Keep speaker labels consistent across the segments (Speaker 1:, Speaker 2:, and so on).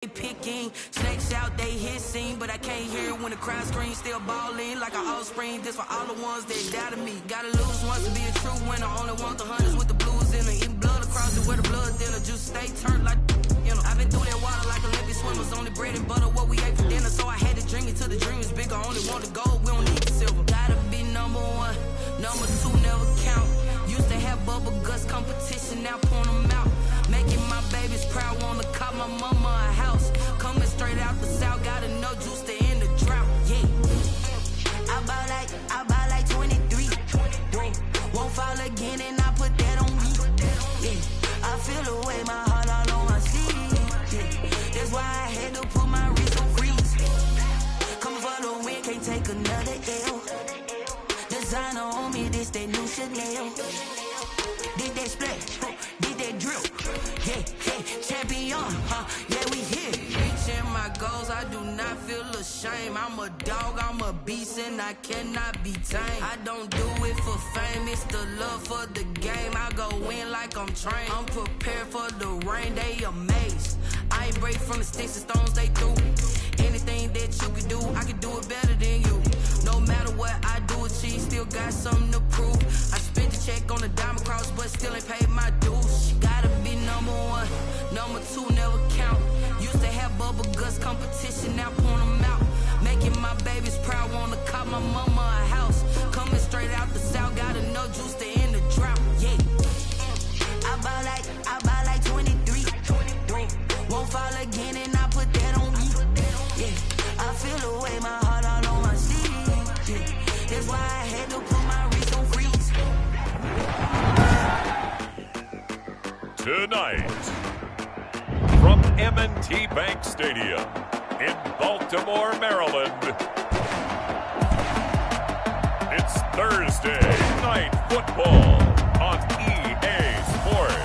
Speaker 1: Picking snakes out, they hissing, but I can't hear it when the crowd screams. Still balling like an offspring. This for all the ones that doubted me. Gotta lose once to be a true winner. Only want the hunters with the blues in it. Eating blood across it where the blood thinner. Juice stay turned like I've been through that water like Olympic swimmers. Only bread and butter what we ate for dinner. So I had to dream it till the dream is bigger. Only want the gold, we don't need the silver. Gotta be number one, number two never count. Used to have bubble guts competition, now point them out. Making my babies proud, wanna call my mama a house. Coming straight out the south, gotta know juice to end the drought. Yeah, I buy like 23. Won't fall again, and I put that on me. Yeah, I feel the way my heart all on my sleeve. Yeah, that's why I had to put my wrist on freeze. Coming for the win, can't take another L. Designer on me, this that new Chanel. Did that split, did that drill. Yeah, champion, yeah, we here. Reaching my goals, I do not feel ashamed. I'm a dog, I'm a beast, and I cannot be tamed. I don't do it for fame, it's the love for the game. I go in like I'm trained. I'm prepared for the rain, they amazed. I ain't break from the sticks and stones they threw. Anything that you can do, I can do it better than you. No matter what I do achieve, still got something to prove. I spent the check on the diamond cross, but still ain't paid my dues. Gotta be number one, number two never count. Used to have bubble guts competition, now point them out. Making my babies proud, wanna call my mama a house. Coming straight out the south, gotta know juice to end the drought. Yeah, I buy like 23. Won't fall again, and I put that on me. Yeah, I feel the way my heart all on my sleeve. Yeah, that's why I had to put my wrist on freeze.
Speaker 2: Tonight, from M&T Bank Stadium in Baltimore, Maryland, it's Thursday Night Football on EA Sports.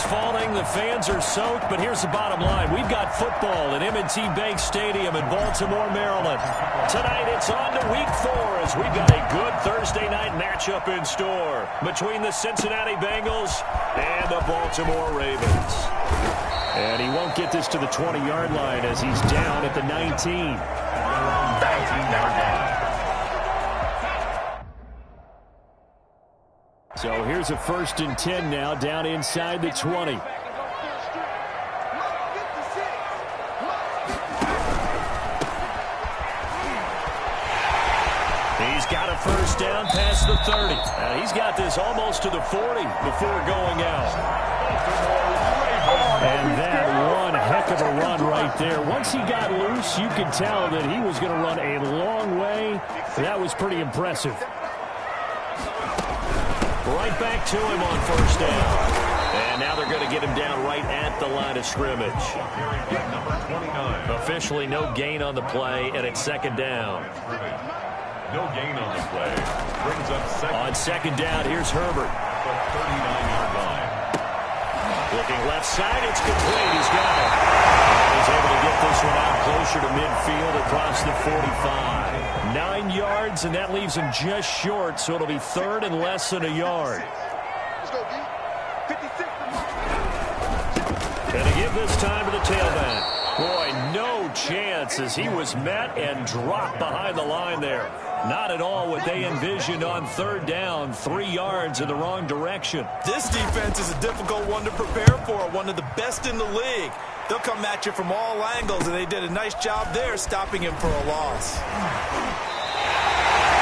Speaker 3: Falling, the fans are soaked, but here's the bottom line. We've got football at M&T Bank Stadium in Baltimore, Maryland. Tonight it's on to week 4 as we've got a good Thursday night matchup in store between the Cincinnati Bengals and the Baltimore Ravens. And he won't get this to the 20-yard line as he's down at the 19. 19-yard line. So here's a 1st and 10 now, down inside the 20. He's got a 1st down past the 30. He's got this almost to the 40 before going out. And that one heck of a run right there. Once he got loose, you could tell that he was going to run a long way. That was pretty impressive. Right back to him on 1st down. And now they're going to get him down right at the line of scrimmage. Officially no gain on the play, and it's 2nd down.
Speaker 2: No gain on the play. Brings up second.
Speaker 3: On 2nd down, here's Herbert.
Speaker 2: 39-yard line.
Speaker 3: Looking left side, it's complete. He's got it. And he's able to get this one out closer to midfield across the 45. 9 yards, and that leaves him just short, so it'll be 3rd and less than a yard.
Speaker 4: Let's go, D. 56.
Speaker 3: And to give this time to the tailback. Boy, no chance as he was met and dropped behind the line there. Not at all what they envisioned on 3rd down, 3 yards in the wrong direction.
Speaker 5: This defense is a difficult one to prepare for, one of the best in the league. They'll come at you from all angles, and they did a nice job there stopping him for a loss.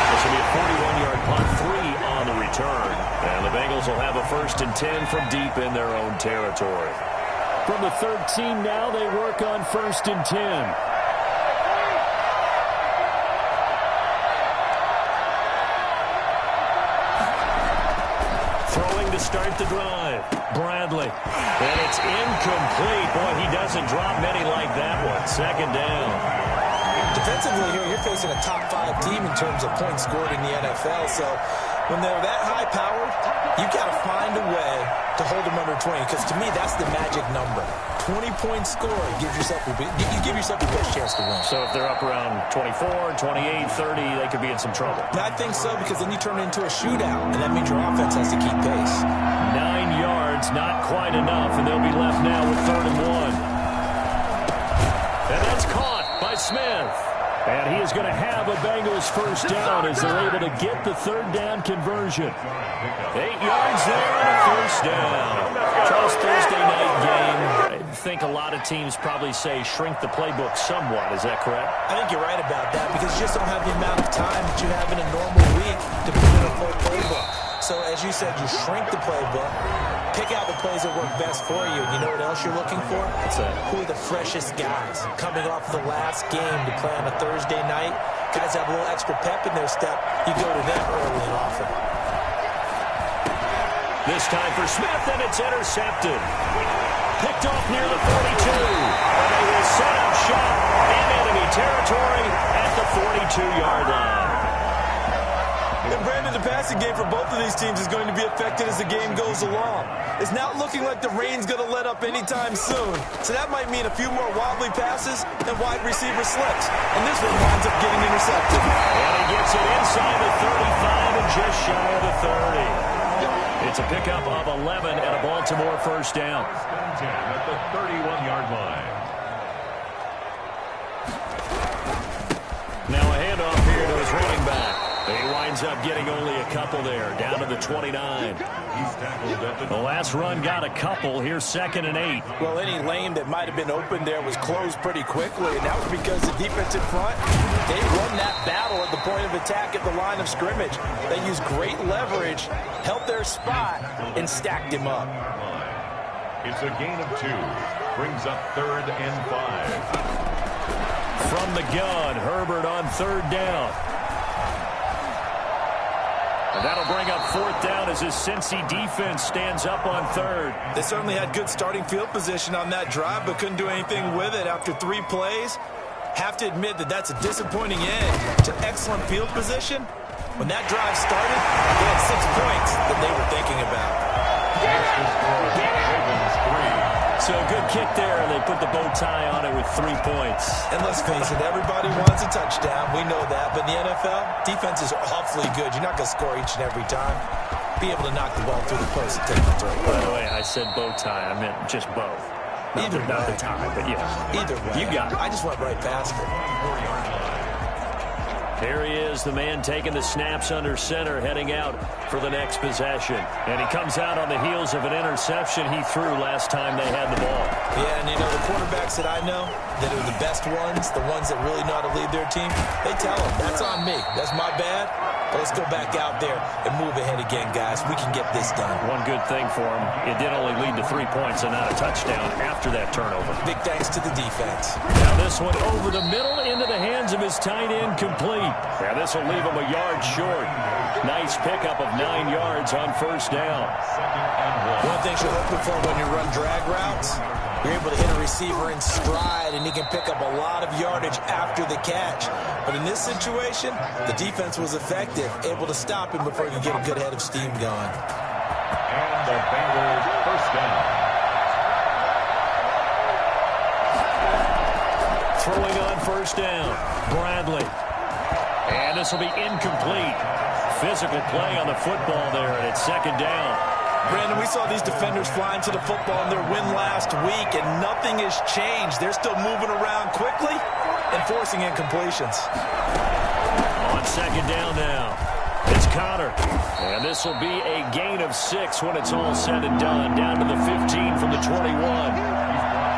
Speaker 3: This will be a 41-yard punt, 3 on the return. And the Bengals will have a 1st and 10 from deep in their own territory. From the 13 now, they work on 1st and 10. Throwing to start the drive. Bradley. And it's incomplete. Boy, he doesn't drop many like that one. 2nd down.
Speaker 5: Defensively here, you're facing a top 5 team in terms of points scored in the NFL. So when they're that high-powered, you got to find a way to hold them under 20. Because to me, that's the magic number. 20-point score, you give yourself your best chance to win.
Speaker 3: So if they're up around 24, 28, 30, they could be in some trouble.
Speaker 5: I think so, because then you turn it into a shootout, and that means your offense has to keep pace.
Speaker 3: 9 yards, not quite enough, and they'll be left now with 3rd and 1. And that's caught by Smith. And he is going to have a Bengals first down as they're able to get the 3rd down conversion. 8 yards there and a first down. Close Thursday night game. I think a lot of teams probably say shrink the playbook somewhat. Is that correct?
Speaker 5: I think you're right about that, because you just don't have the amount of time that you have in a normal week to put in a full playbook. So as you said, you shrink the playbook, pick out the plays that work best for you. And you know what else you're looking for?
Speaker 3: What's that?
Speaker 5: Who are the freshest guys coming off the last game to play on a Thursday night? Guys have a little extra pep in their step. You go to them early and often.
Speaker 3: This time for Smith, and it's intercepted. Picked off near the 42. And they will set up shop in enemy territory at the 42-yard line.
Speaker 5: And Brandon, the passing game for both of these teams is going to be affected as the game goes along. It's not looking like the rain's going to let up anytime soon. So that might mean a few more wobbly passes and wide receiver slips. And this one winds up getting intercepted.
Speaker 3: And he gets it inside the 35 and just shy of the 30. It's a pickup of 11 and a Baltimore first down.
Speaker 2: At the 31-yard line.
Speaker 3: Now a handoff here to his running back. He winds up getting only a couple there, down to the 29. The last run got a couple. Here's 2nd and 8.
Speaker 5: Well, any lane that might have been open there was closed pretty quickly, and that was because the defense in front, they won that battle at the point of attack at the line of scrimmage. They used great leverage, held their spot, and stacked him up.
Speaker 2: It's a gain of 2. Brings up 3rd and 5.
Speaker 3: From the gun, Herbert on 3rd down. And that'll bring up 4th down as his Cincy defense stands up on 3rd.
Speaker 5: They certainly had good starting field position on that drive, but couldn't do anything with it after 3 plays. Have to admit that that's a disappointing end to excellent field position. When that drive started, they had 6 points that they were thinking about.
Speaker 3: So a good kick there, and they put the bow tie on it with 3 points.
Speaker 5: And let's face it, everybody wants a touchdown. We know that. But in the NFL, defenses are awfully good. You're not going to score each and every time. Be able to knock the ball through the post and take the throw.
Speaker 3: By the way, I said bow tie. I meant just bow. Not the tie, but yeah.
Speaker 5: Either way.
Speaker 3: You got it.
Speaker 5: I just went right past it.
Speaker 3: Here he is, the man taking the snaps under center, heading out for the next possession. And he comes out on the heels of an interception he threw last time they had the ball.
Speaker 5: Yeah, and you know, the quarterbacks that I know that are the best ones, the ones that really know how to lead their team, they tell them, that's on me. That's my bad. But let's go back out there and move ahead again, guys. We can get this done.
Speaker 3: One good thing for him, it did only lead to 3 points and not a touchdown after that turnover.
Speaker 5: Big thanks to the defense.
Speaker 3: Now this one over the middle into the hands of his tight end, complete. Now this will leave him a yard short. Nice pickup of 9 yards on first down.
Speaker 5: One thing you're looking for when you run drag routes, you're able to hit a receiver in stride, and he can pick up a lot of yardage after the catch. But in this situation, the defense was effective, able to stop him before he could get a good head of steam going.
Speaker 2: And the Bengals first down.
Speaker 3: Throwing on first down, Bradley. And this will be incomplete. Physical play on the football there, and it's 2nd down.
Speaker 5: Brandon, we saw these defenders flying to the football in their win last week, and nothing has changed. They're still moving around quickly and forcing incompletions.
Speaker 3: On 2nd down now, it's Connor. And this will be a gain of 6 when it's all said and done. Down to the 15 from the 21.
Speaker 2: He's brought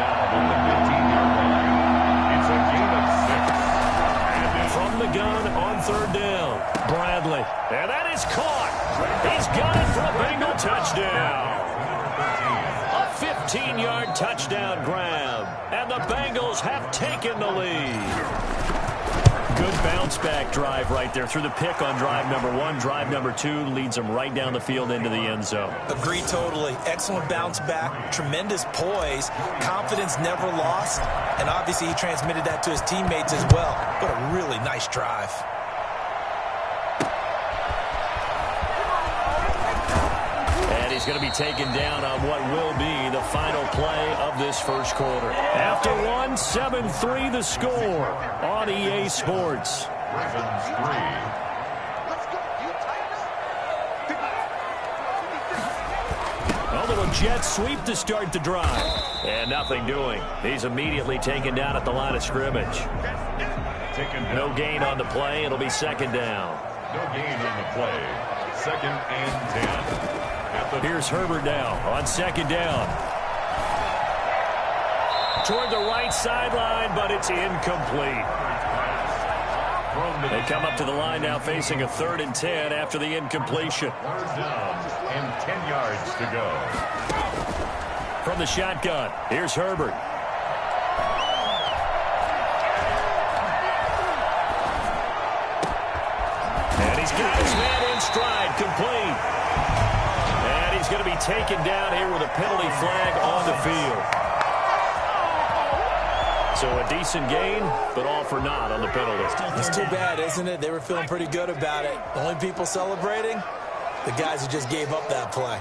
Speaker 2: down on the 15-yard line. It's a gain of 6.
Speaker 3: From the gun on 3rd down, Bradley. And that is caught. He's got it for a Bengal touchdown. A 15-yard touchdown grab. And the Bengals have taken the lead. Good bounce-back drive right there through the pick on drive number 1. Drive number 2 leads them right down the field into the end zone.
Speaker 5: Agree totally. Excellent bounce back, tremendous poise, confidence never lost, and obviously he transmitted that to his teammates as well. What a really nice drive.
Speaker 3: And he's going to be taken down on what will be the final play of this first quarter. After one, 7-3 the score on EA Sports.
Speaker 2: Ravens 3.
Speaker 3: A little jet sweep to start the drive. And nothing doing. He's immediately taken down at the line of scrimmage. No gain on the play. It'll be second down.
Speaker 2: No gain on the play. 2nd and 10.
Speaker 3: Here's Herbert now on second down. Toward the right sideline, but it's incomplete. They come up to the line now facing a 3rd and 10 after the incompletion.
Speaker 2: 3rd down and 10 yards to go.
Speaker 3: From the shotgun, here's Herbert. And he's got his man in stride, complete. And he's going to be taken down here with a penalty flag on the field. So a decent gain, but all for naught on the penalty.
Speaker 5: It's too bad, isn't it? They were feeling pretty good about it. The only people celebrating, the guys who just gave up that play.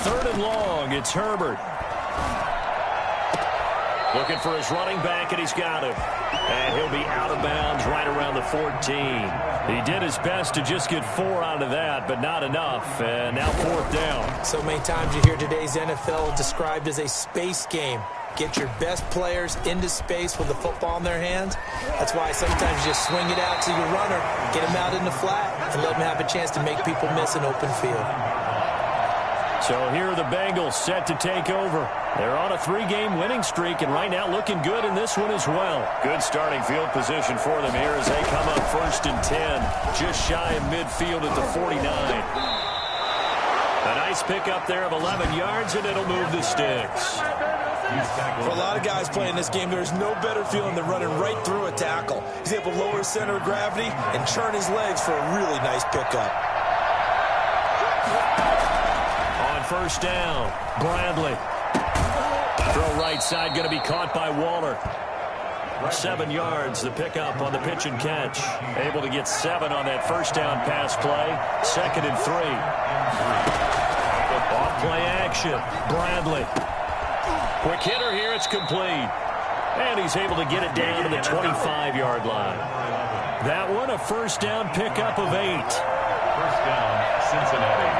Speaker 3: 3rd and long, it's Herbert. Looking for his running back, and he's got him. And he'll be out of bounds right around the 14. He did his best to just get 4 out of that, but not enough. And now 4th down.
Speaker 5: So many times you hear today's NFL described as a space game. Get your best players into space with the football in their hands. That's why sometimes you just swing it out to your runner, get him out in the flat, and let him have a chance to make people miss an open field.
Speaker 3: So here are the Bengals set to take over. They're on a 3-game winning streak, and right now looking good in this one as well. Good starting field position for them here as they come up 1st and 10, just shy of midfield at the 49. A nice pickup there of 11 yards, and it'll move the sticks.
Speaker 5: For a lot of guys playing this game, there's no better feeling than running right through a tackle. He's able to lower his center of gravity and churn his legs for a really nice pickup.
Speaker 3: On 1st down, Bradley. Throw right side, going to be caught by Waller. 7 yards, the pickup on the pitch and catch. Able to get 7 on that 1st down pass play. 2nd and 3. Off play action, Bradley. Quick hitter here, it's complete. And he's able to get it down to the 25-yard line. That one, a 1st down pickup of 8.
Speaker 2: 1st down, Cincinnati.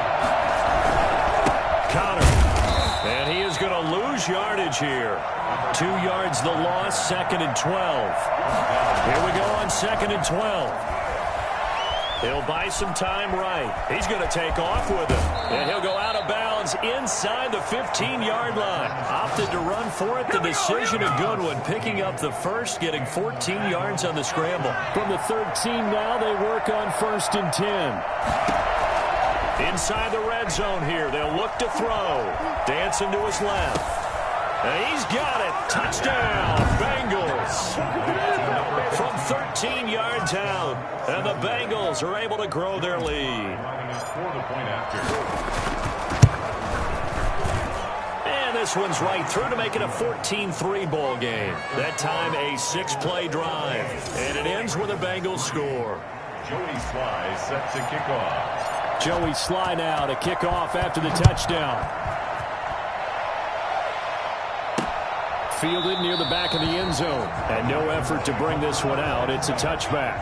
Speaker 3: Connor. And he is going to lose yardage here. 2 yards the loss, 2nd and 12. Here we go on 2nd and 12. He'll buy some time right. He's going to take off with it. And he'll go out of bounds inside the 15-yard line. Opted to run for it. The decision a good one. Picking up the first, getting 14 yards on the scramble. From the 13 now, they work on 1st and 10. Inside the red zone here. They'll look to throw. Dancing to his left. And he's got it. Touchdown, Bengals. From 13 yards out. And the Bengals are able to grow their lead. And this one's right through to make it a 14-3 ball game. That time a 6-play drive. And it ends with a Bengals score.
Speaker 2: Joey Sly set to kick off.
Speaker 3: Joey Sly now to kick off after the touchdown. Fielded near the back of the end zone. And no effort to bring this one out. It's a touchback.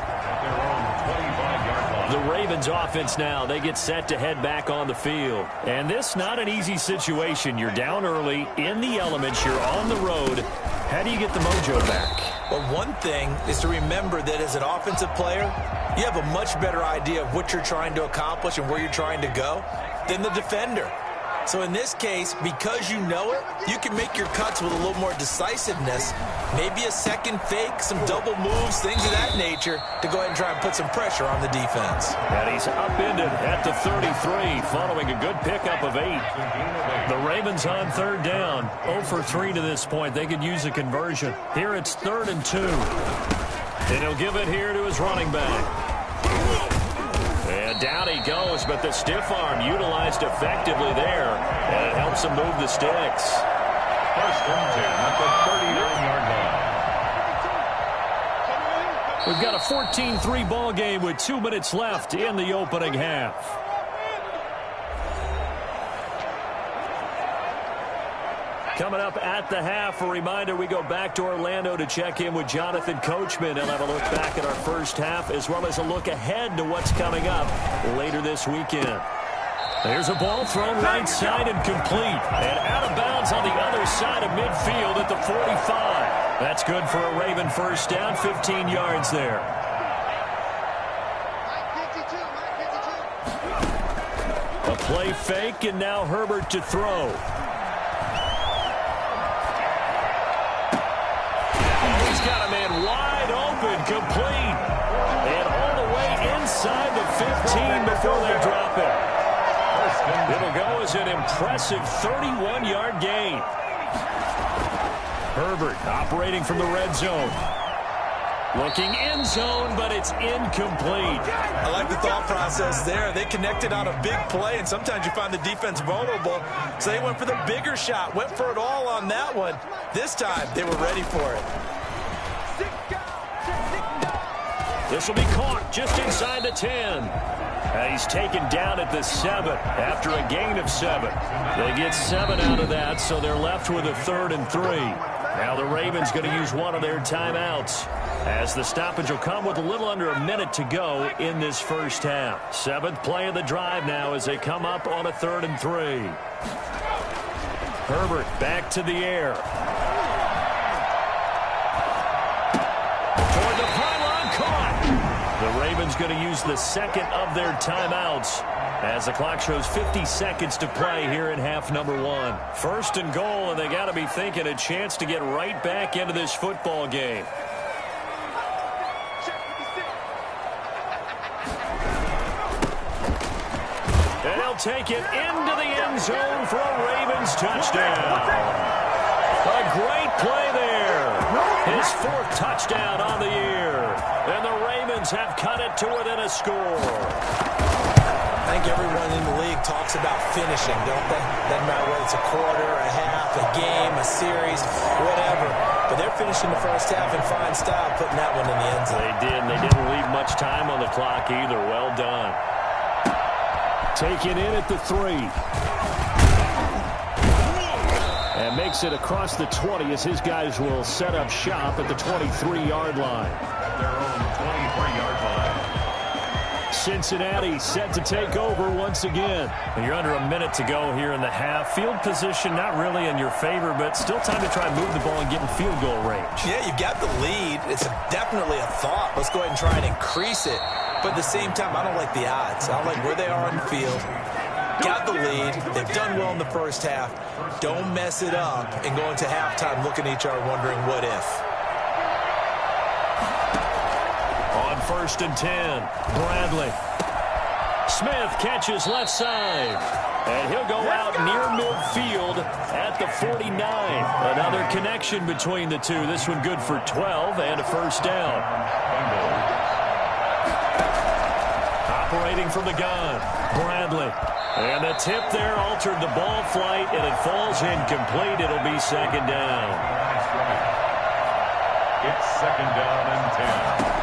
Speaker 3: The Ravens offense now, they get set to head back on the field. And this not an easy situation. You're down early, in the elements, you're on the road. How do you get the mojo back?
Speaker 5: Well, one thing is to remember that as an offensive player, you have a much better idea of what you're trying to accomplish and where you're trying to go than the defender. So in this case, because you know it, you can make your cuts with a little more decisiveness. Maybe a second fake, some double moves, things of that nature to go ahead and try and put some pressure on the defense.
Speaker 3: And he's upended at the 33 following a good pickup of 8. The Ravens on 3rd down. 0 for 3 to this point. They could use a conversion. Here it's 3rd and 2. And he'll give it here to his running back. And down he goes, but the stiff arm utilized effectively there. And it helps him move the sticks.
Speaker 2: 1st and 10 at the 39-yard
Speaker 3: We've got a 14-3 ball game with 2 minutes left in the opening half. Coming up at the half, a reminder, we go back to Orlando to check in with Jonathan Coachman. He'll have a look back at our first half as well as a look ahead to what's coming up later this weekend. There's a ball thrown right side and complete. And out of bounds on the other side of midfield at the 45. That's good for a Raven first down, 15 yards there. A play fake, and now Herbert to throw. He's got a man wide open, complete. And all the way inside the 15 before they drop it. It'll go as an impressive 31-yard gain. Herbert operating from the red zone. Looking end zone, but it's incomplete.
Speaker 5: I like the thought process there. They connected on a big play, and sometimes you find the defense vulnerable. So they went for the bigger shot, went for it all on that one. This time, they were ready for it.
Speaker 3: This will be caught just inside the 10. He's taken down at the 7 after a gain of 7. They get 7 out of that, so they're left with a 3rd and 3. Now the Ravens going to use one of their timeouts as the stoppage will come with a little under a minute to go in this first half. 7th play of the drive now as they come up on a 3rd and 3. Herbert back to the air. Toward the pylon, caught. The Ravens going to use the second of their timeouts as the clock shows 50 seconds to play here in half number 1. 1st and goal, and they got to be thinking a chance to get right back into this football game. And they'll take it into the end zone for a Ravens touchdown. A great play there. His 4th touchdown on the year. And the Ravens have cut it to within a score.
Speaker 5: I think everyone in the league talks about finishing, don't they? Doesn't matter whether it's a quarter, a half, a game, a series, whatever. But they're finishing the first half in fine style, putting that one in the end zone.
Speaker 3: They did, and they didn't leave much time on the clock either. Well done. Taken in at the 3. And makes it across the 20 as his guys will set up shop at the 23-yard line.
Speaker 2: Their own 23-yard line.
Speaker 3: Cincinnati set to take over once again. You're under a minute to go here in the half. Field position not really in your favor, but still time to try and move the ball and get in field goal range.
Speaker 5: Yeah, you've got the lead. It's definitely a thought. Let's go ahead and try and increase it. But at the same time, I don't like the odds. I don't like where they are on the field. Got the lead. They've done well in the first half. Don't mess it up and go into halftime looking at each other wondering what if.
Speaker 3: On 1st and 10, Bradley. Smith catches left side. And he'll go out near midfield at the 49. Another connection between the two. This one good for 12 and a first down. Operating from the gun, Bradley. And the tip there altered the ball flight, and it falls incomplete. It'll be 2nd down.
Speaker 2: That's right. It's 2nd down and 10.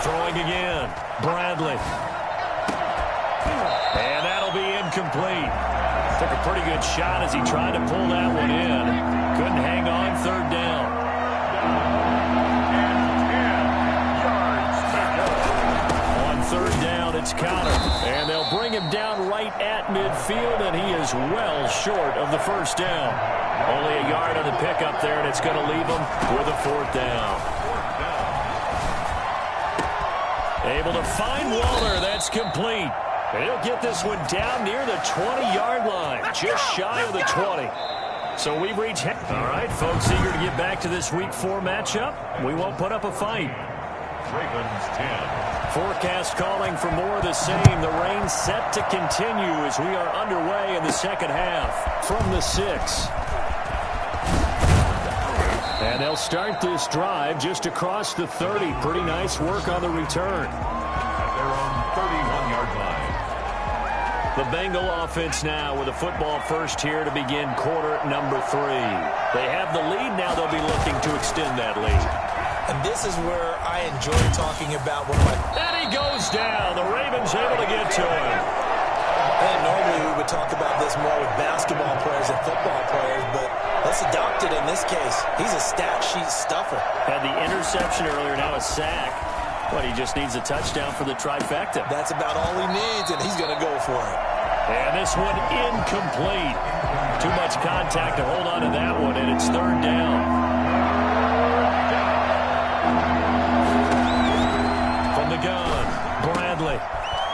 Speaker 3: Throwing again, Bradley. And that'll be incomplete. Took a pretty good shot as he tried to pull that one in. Couldn't hang on, 3rd down. On 3rd down, it's Connor. And they'll bring him down right at midfield, and he is well short of the first down. Only a yard on the pickup there, and it's going to leave him with a 4th down. Able to find Waller. That's complete. And he'll get this one down near the 20-yard line, just shy of the 20. So we've reached... All right, folks, eager to get back to this Week 4 matchup. We won't put up a fight.
Speaker 2: Ravens 10.
Speaker 3: Forecast calling for more of the same. The rain set to continue as we are underway in the second half from the 6. And they'll start this drive just across the 30. Pretty nice work on the return.
Speaker 2: At their own 31-yard line.
Speaker 3: The Bengal offense now with a football first here to begin quarter number 3. They have the lead now. They'll be looking to extend that lead.
Speaker 5: And this is where I I enjoy talking about one of my...
Speaker 3: And he goes down. The Ravens able to get to him.
Speaker 5: And normally we would talk about this more with basketball players and football players, but let's adopt it in this case. He's a stat sheet stuffer.
Speaker 3: Had the interception earlier, now a sack. But he just needs a touchdown for the trifecta.
Speaker 5: That's about all he needs, and he's going to go for it.
Speaker 3: And this one incomplete. Too much contact to hold on to that one, and it's third down. From the gun, Bradley.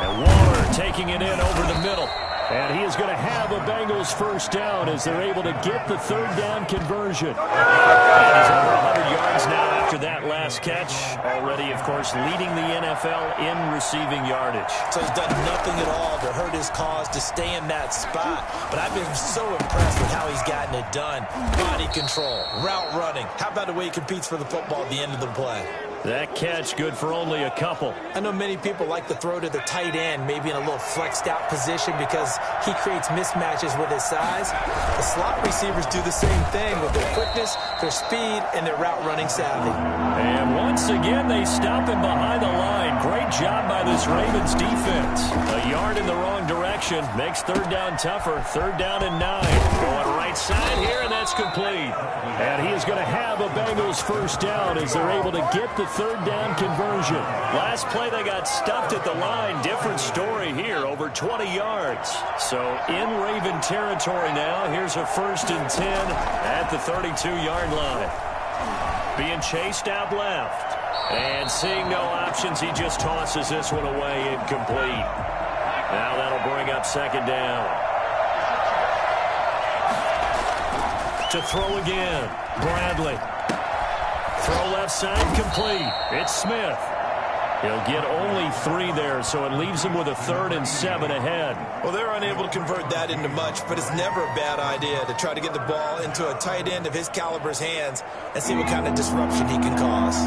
Speaker 3: And Waller taking it in over the middle. And he is going to have a Bengals first down as they're able to get the third down conversion. And he's over 100 yards now after that last catch. Already, of course, leading the NFL in receiving yardage.
Speaker 5: So he's done nothing at all to hurt his cause to stay in that spot. But I've been so impressed with how he's gotten it done. Body control, route running. How about the way he competes for the football at the end of the play?
Speaker 3: That catch good for only a couple.
Speaker 5: I know many people like to throw to the tight end, maybe in a little flexed out position because he creates mismatches with his size. The slot receivers do the same thing with their quickness, their speed, and their route running savvy.
Speaker 3: And once again, they stop him behind the line. Great job by this Ravens defense. A yard in the wrong direction makes third down tougher. Third down and 9. Going right side here, and that's complete. And he is going to have a Bengals first down as they're able to get the third down conversion. Last play, they got stuffed at the line. Different story here, over 20 yards. So in Raven territory now. Here's a 1st and 10 at the 32-yard line. Being chased out left. And seeing no options, he just tosses this one away, incomplete. Now that'll bring up second down. To throw again, Bradley. Throw left side, complete. It's Smith. He'll get only 3 there, so it leaves him with a 3rd and 7 ahead.
Speaker 5: Well, they're unable to convert that into much, but it's never a bad idea to try to get the ball into a tight end of his caliber's hands and see what kind of disruption he can cause.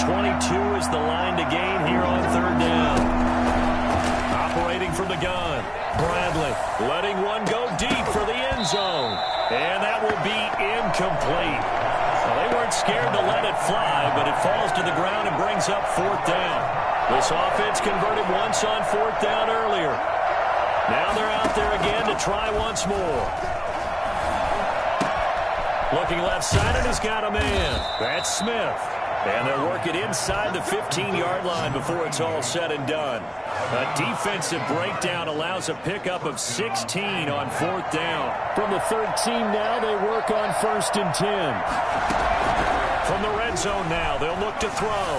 Speaker 3: 22 is the line to gain here on third down. Operating from the gun, Bradley letting one go deep for the end zone. And that will be incomplete. Well, they weren't scared to let it fly, but it falls to the ground and brings up 4th down. This offense converted once on 4th down earlier. Now they're out there again to try once more. Looking left side, and he's got a man. That's Smith. And they'll work it inside the 15-yard line before it's all said and done. A defensive breakdown allows a pickup of 16 on 4th down. From the 13 now, they work on 1st and 10. From the red zone now, they'll look to throw.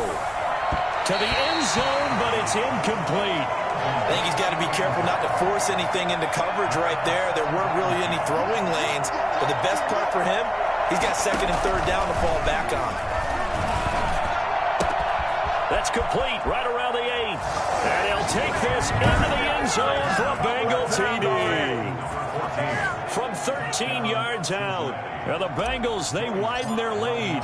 Speaker 3: To the end zone, but it's incomplete.
Speaker 5: I think he's got to be careful not to force anything into coverage right there. There weren't really any throwing lanes. But the best part for him, he's got 2nd and 3rd down to fall back on.
Speaker 3: That's complete right around the 8th. And he'll take this into the end zone for a Bengal TD. From 13 yards out. Now the Bengals, they widen their lead.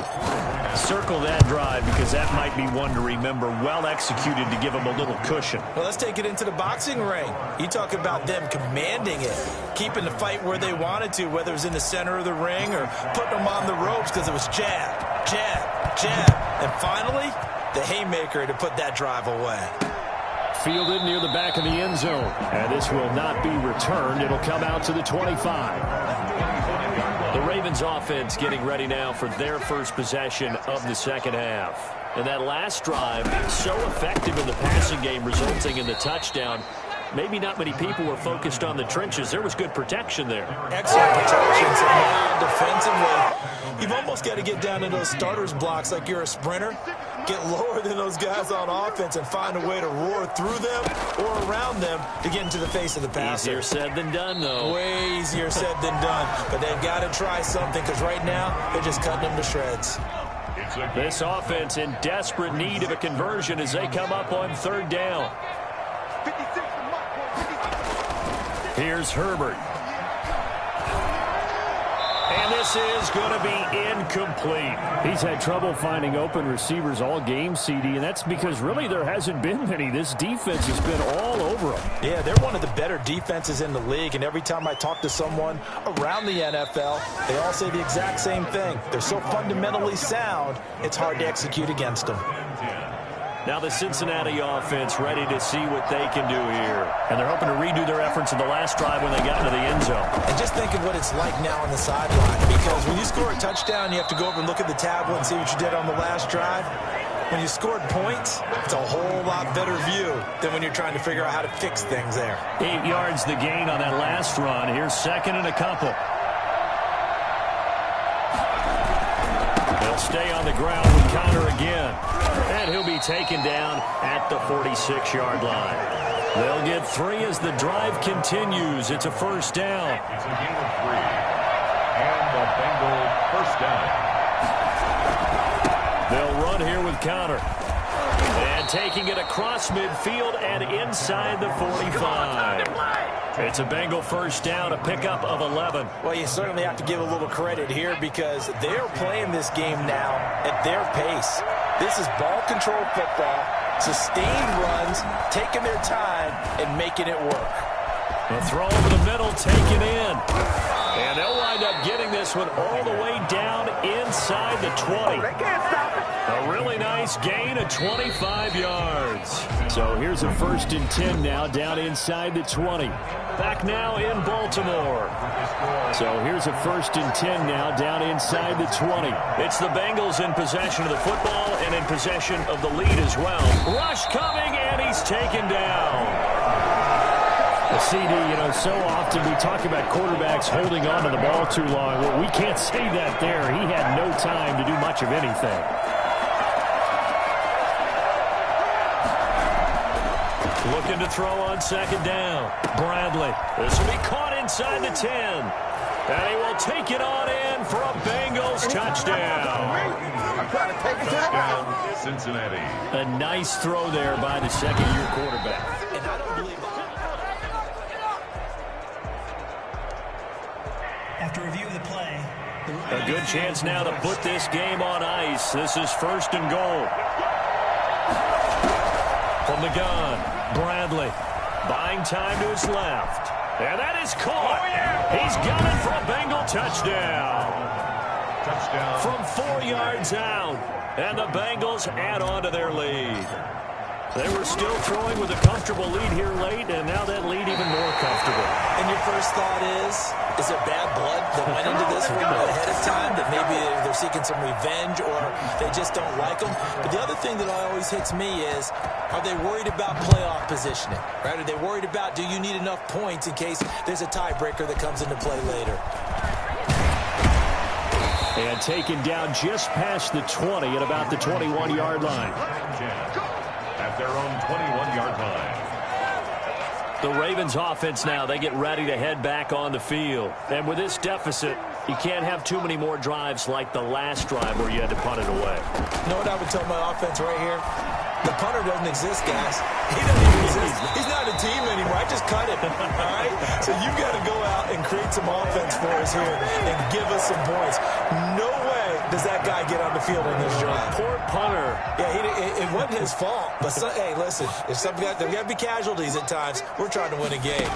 Speaker 3: Circle that drive because that might be one to remember. Well executed to give them a little cushion.
Speaker 5: Well, let's take it into the boxing ring. You talk about them commanding it, keeping the fight where they wanted to, whether it was in the center of the ring or putting them on the ropes because it was jab, jab, jab. And finally, the haymaker to put that drive away.
Speaker 3: Fielded near the back of the end zone. And this will not be returned. It'll come out to the 25. The Ravens offense getting ready now for their first possession of the second half. And that last drive, so effective in the passing game, resulting in the touchdown. Maybe not many people were focused on the trenches. There was good protection there.
Speaker 5: Excellent protection. So now defensively, you've almost got to get down to those starters blocks like you're a sprinter. Get lower than those guys on offense and find a way to roar through them or around them to get into the face of the passer.
Speaker 3: Easier said than done, though.
Speaker 5: Way easier said than done. But they've got to try something because right now they're just cutting them to shreds.
Speaker 3: This offense in desperate need of a conversion as they come up on third down. Here's Herbert. And this is going to be incomplete. He's had trouble finding open receivers all game, CD, and that's because really there hasn't been many. This defense has been all over them.
Speaker 5: Yeah, they're one of the better defenses in the league, and every time I talk to someone around the NFL, they all say the exact same thing. They're so fundamentally sound, it's hard to execute against them.
Speaker 3: Now the Cincinnati offense ready to see what they can do here. And they're hoping to redo their efforts in the last drive when they got into the end zone.
Speaker 5: And just think of what it's like now on the sideline, because when you score a touchdown, you have to go over and look at the tablet and see what you did on the last drive. When you scored points, it's a whole lot better view than when you're trying to figure out how to fix things there.
Speaker 3: 8 yards the gain on that last run. Here's second and a couple. They'll stay on the ground with Conner again. And he'll be taken down at the 46-yard line. They'll get 3 as the drive continues. It's a first down.
Speaker 2: It's a gain of 3. And the Bengal first down.
Speaker 3: They'll run here with Conner. And taking it across midfield and inside the 45. It's a Bengal first down, a pickup of 11.
Speaker 5: Well, you certainly have to give a little credit here because they're playing this game now at their pace. This is ball control football, sustained runs, taking their time and making it work.
Speaker 3: The throw over the middle, taken in. And they'll wind up getting this one all the way down inside the 20. A really nice gain of 25 yards. So here's a first and 10 now down inside the 20. Back now in Baltimore. So here's a first and 10 now down inside the 20. It's the Bengals in possession of the football and in possession of the lead as well. Rush coming, and he's taken down. The CD, so often we talk about quarterbacks holding on to the ball too long. Well, we can't say that there. He had no time to do much of anything. Looking to throw on second down. Bradley. This will be caught inside the 10. And he will take it on in for a Bengals touchdown.
Speaker 2: Touchdown, Cincinnati.
Speaker 3: A nice throw there by the second-year quarterback.
Speaker 5: And I don't believe...
Speaker 6: After review of the play,
Speaker 3: a good chance now to put this game on ice. This is first and goal. From the gun, Bradley buying time to his left. And that is caught. Oh, yeah. He's got it for a Bengal touchdown.
Speaker 2: Touchdown.
Speaker 3: From 4 yards out. And the Bengals add on to their lead. They were still throwing with a comfortable lead here late, and now that lead even more comfortable.
Speaker 5: And your first thought is there bad blood that went into this one ahead of time, that maybe they're seeking some revenge or they just don't like them? But the other thing that always hits me is, are they worried about playoff positioning? Right? Are they worried about, do you need enough points in case there's a tiebreaker that comes into play later?
Speaker 3: And taken down just past the 20 at about the 21-yard line.
Speaker 2: At their own 21-yard line.
Speaker 3: The Ravens offense now, they get ready to head back on the field. And with this deficit, you can't have too many more drives like the last drive where you had to punt it away.
Speaker 5: You know what I would tell my offense right here? The punter doesn't exist, guys. He doesn't even exist. He's not a team anymore. I just cut him, all right? So you've got to go out and create some offense for us here and give us some points. No way does that guy get on the field on this drive.
Speaker 3: Poor punter.
Speaker 5: Yeah, it wasn't his fault. But, hey, listen, if there got to be casualties at times, we're trying to win a game.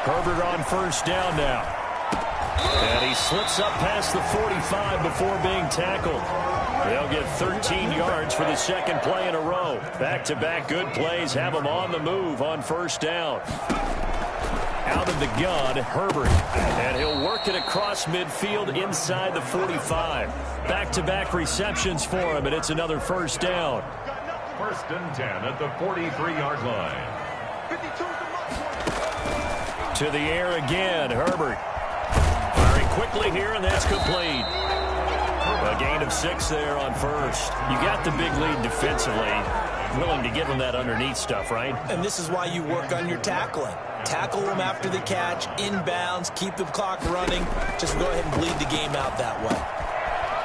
Speaker 3: Herbert on first down now. And he slips up past the 45 before being tackled. They'll get 13 yards for the second play in a row. Back-to-back good plays have them on the move on first down. Out of the gun, Herbert. And he'll work it across midfield inside the 45. Back-to-back receptions for him, and it's another first down.
Speaker 2: First and 10 at the 43-yard line.
Speaker 3: To the air again, Herbert. Firing quickly here, and that's complete. A gain of 6 there on first. You got the big lead defensively. Willing to give them that underneath stuff, right?
Speaker 5: And this is why you work on your tackling. Tackle them after the catch, inbounds, keep the clock running. Just go ahead and bleed the game out that way.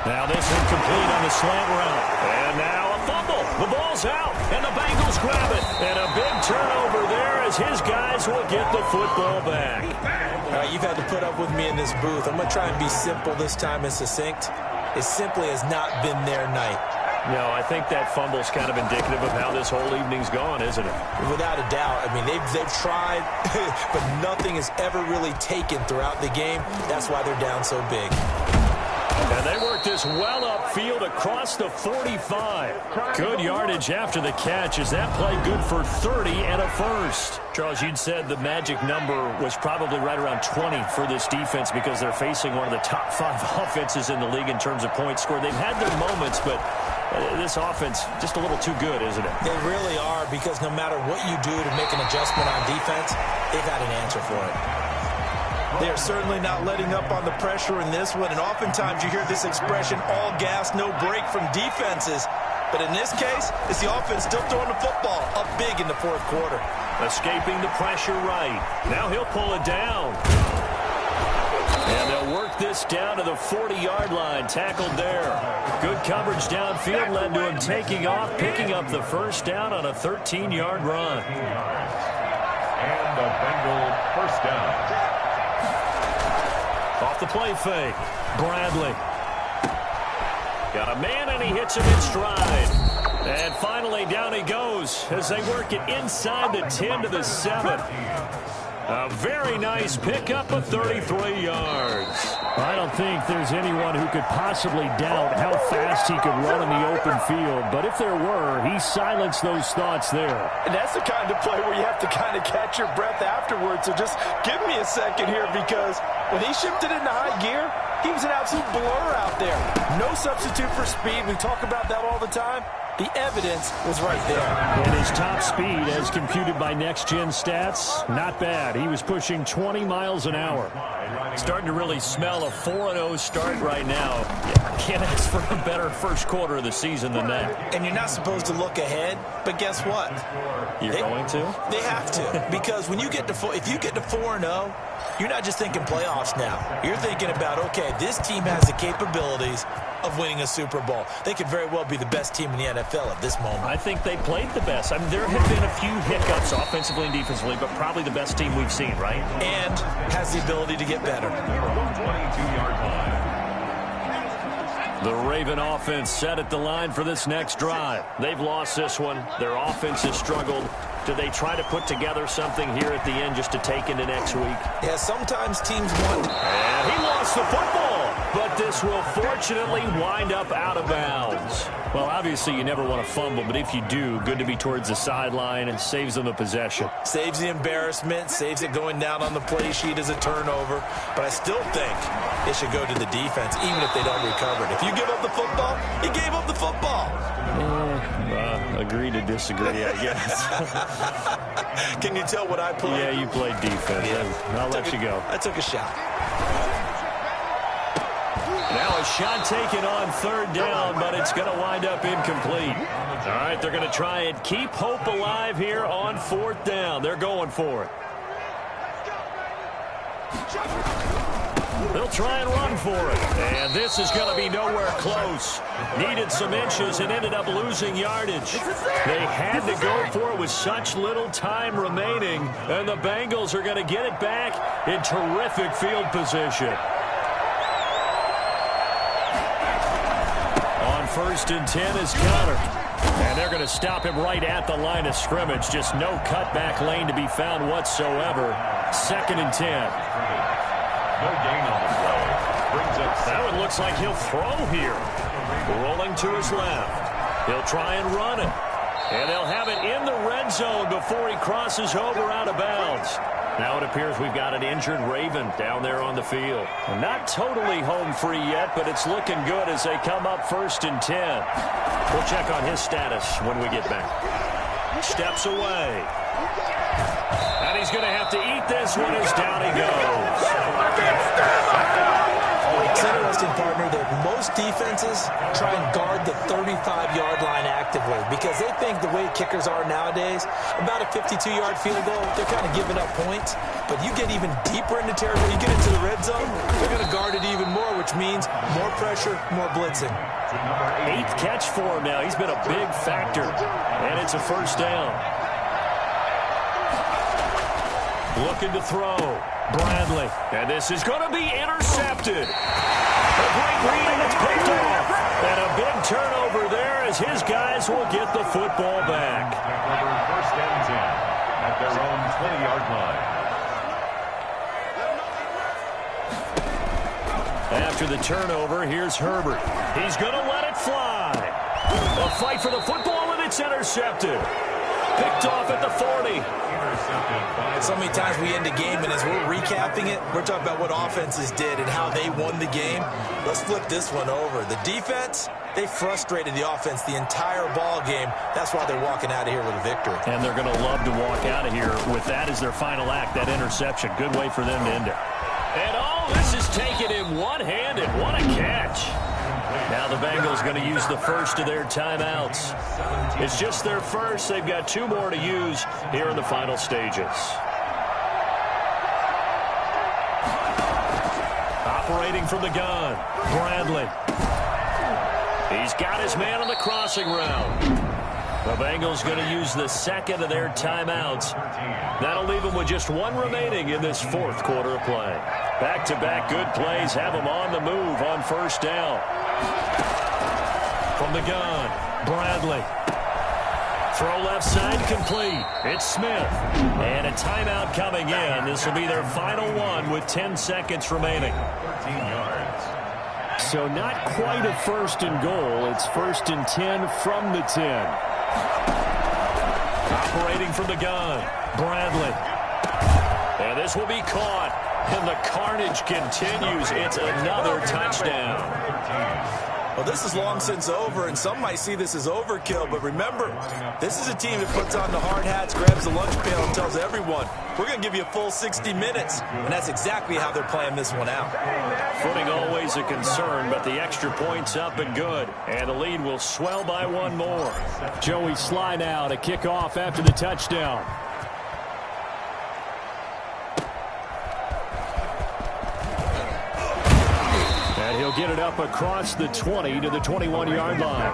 Speaker 3: Now this incomplete on the slant route. And now a fumble. The ball's out, and the Bengals grab it. And a big turnover there as his guys will get the football back.
Speaker 5: All right, you've had to put up with me in this booth. I'm going to try and be simple this time and succinct. It simply has not been their night.
Speaker 3: No, I think that fumble's kind of indicative of how this whole evening's gone, isn't it?
Speaker 5: Without a doubt. I mean, they've tried, but nothing is ever really taken throughout the game. That's why they're down so big.
Speaker 3: And they work this well upfield across the 45. Good yardage after the catch. Is that play good for 30 and a first? Charles, you'd said the magic number was probably right around 20 for this defense because they're facing one of the top 5 offenses in the league in terms of points scored. They've had their moments, but this offense just a little too good, isn't it?
Speaker 5: They really are, because no matter what you do to make an adjustment on defense, they've had an answer for it. They are certainly not letting up on the pressure in this one, and oftentimes you hear this expression, all gas, no break from defenses. But in this case, it's the offense still throwing the football up big in the fourth quarter.
Speaker 3: Escaping the pressure right. Now he'll pull it down. And they'll work this down to the 40-yard line, tackled there. Good coverage downfield led to him taking off, picking up the first down on a 13-yard run.
Speaker 2: And the Bengal first down.
Speaker 3: Off the play fake, Bradley. Got a man, and he hits him in stride. And finally, down he goes as they work it inside the 10 to the 7. A very nice pickup of 33 yards. I don't think there's anyone who could possibly doubt how fast he could run in the open field. But if there were, he silenced those thoughts there.
Speaker 5: And that's the kind of play where you have to kind of catch your breath afterwards. So just give me a second here, because when he shifted into high gear, he was an absolute blur out there. No substitute for speed. We talk about that all the time. The evidence was right there.
Speaker 3: And his top speed, as computed by Next Gen Stats, not bad. He was pushing 20 miles an hour. Starting to really smell a 4-0 start right now. Can't ask for a better first quarter of the season than that.
Speaker 5: And you're not supposed to look ahead, but guess what?
Speaker 3: You're going to?
Speaker 5: They have to, because when you get to if you get to 4-0, you're not just thinking playoffs now. You're thinking about, okay, this team has the capabilities of winning a Super Bowl. They could very well be the best team in the NFL at this moment.
Speaker 3: I think they played the best. I mean, there have been a few hiccups offensively and defensively, but probably the best team we've seen, right?
Speaker 5: And has the ability to get better.
Speaker 2: 22-yard line.
Speaker 3: The Raven offense set at the line for this next drive. They've lost this one. Their offense has struggled. Do they try to put together something here at the end just to take into next week?
Speaker 5: Yeah, sometimes teams want...
Speaker 3: And he lost the football, but this will fortunately wind up out of bounds. Well, obviously you never want to fumble, but if you do, good to be towards the sideline, and saves them the possession.
Speaker 5: Saves the embarrassment, saves it going down on the play sheet as a turnover. But I still think it should go to the defense, even if they don't recover it. If you give up the football, you gave up the football.
Speaker 3: Agree to disagree, I guess.
Speaker 5: Can you tell what I played?
Speaker 3: Yeah, you played defense. Yeah. I'll let you go.
Speaker 5: I took a shot.
Speaker 3: Now a shot taken on third down, but it's going to wind up incomplete. All right, they're going to try and keep hope alive here on fourth down. They're going for it. They'll try and run for it. And this is going to be nowhere close. Needed some inches and ended up losing yardage. They had to go for it with such little time remaining. And the Bengals are going to get it back in terrific field position. On 1st and 10 is Conner. And they're going to stop him right at the line of scrimmage. Just no cutback lane to be found whatsoever. 2nd and 10.
Speaker 2: No gain on the play. Brings up
Speaker 3: that one looks like he'll throw here. Rolling to his left. He'll try and run it. And they'll have it in the red zone before he crosses over out of bounds. Now it appears we've got an injured Raven down there on the field. Not totally home free yet, but it's looking good as they come up 1st and 10. We'll check on his status when we get back. Steps away. And he's going to have to eat this one as down he goes.
Speaker 5: It's interesting, partner, that most defenses try and guard the 35-yard line actively because they think the way kickers are nowadays, about a 52-yard field goal, they're kind of giving up points. But you get even deeper into territory, you get into the red zone, they're going to guard it even more, which means more pressure, more blitzing.
Speaker 3: 8th catch for him now. He's been a big factor. And it's a first down. Looking to throw. Bradley. And this is going to be intercepted. A great read, and it's picked off. And a big turnover there as his guys will get the football back.
Speaker 2: First and 10 at their own 20-yard line.
Speaker 3: After the turnover, here's Herbert. He's going to let it fly. A fight for the football, and it's intercepted. Picked off at the 40.
Speaker 5: So many times we end a game, and as we're recapping it, we're talking about what offenses did and how they won the game. Let's flip this one over. The defense, they frustrated the offense the entire ball game. That's why they're walking out of here with a victory.
Speaker 3: And they're going to love to walk out of here with that as their final act, that interception. Good way for them to end it. And all this is taken in one-handed. What a catch. Now the Bengals going to use the first of their timeouts. It's just their first. They've got 2 more to use here in the final stages. Operating from the gun, Bradley. He's got his man on the crossing route. The Bengals going to use the second of their timeouts. That'll leave them with just 1 remaining in this 4th quarter of play. Back-to-back good plays have them on the move on first down. From the gun, Bradley. Throw left side complete. It's Smith. And a timeout coming in. This will be their final one with 10 seconds remaining.
Speaker 2: 13 yards.
Speaker 3: So not quite a 1st and goal. It's 1st and 10 from the 10. Operating from the gun, Bradley. And this will be caught. And the carnage continues. It's another touchdown.
Speaker 5: Well, this is long since over, and some might see this as overkill, but remember, this is a team that puts on the hard hats, grabs the lunch pail, and tells everyone, we're going to give you a full 60 minutes, and that's exactly how they're playing this one out.
Speaker 3: Footing always a concern, but the extra point's up and good, and the lead will swell by 1 more. Joey Sly now to kick off after the touchdown. And he'll get it up across the 20 to the 21-yard line.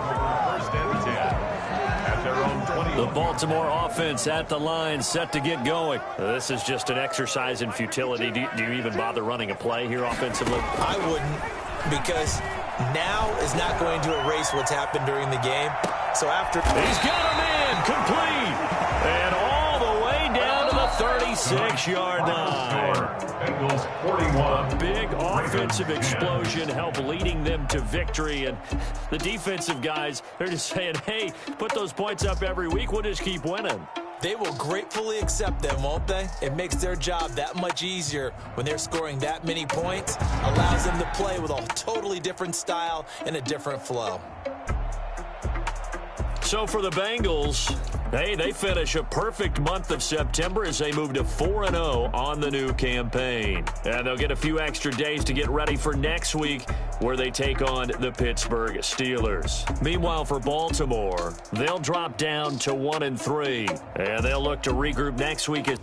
Speaker 2: 1st and 10 at their own 20.
Speaker 3: The Baltimore offense at the line, set to get going. This is just an exercise in futility. Do you even bother running a play here offensively?
Speaker 5: I wouldn't, because now is not going to erase what's happened during the game. So after...
Speaker 3: He's got him in, complete, and all the way down to the 36-yard line.
Speaker 2: Bengals 41.
Speaker 3: Big offensive explosion helped leading them to victory, and the defensive guys, they're just saying, hey, put those points up every week, we'll just keep winning.
Speaker 5: They will gratefully accept them, won't they? It makes their job that much easier when they're scoring that many points. Allows them to play with a totally different style and a different flow.
Speaker 3: So for the Bengals, they finish a perfect month of September as they move to 4-0 on the new campaign. And they'll get a few extra days to get ready for next week, where they take on the Pittsburgh Steelers. Meanwhile, for Baltimore, they'll drop down to 1-3, and they'll look to regroup next week as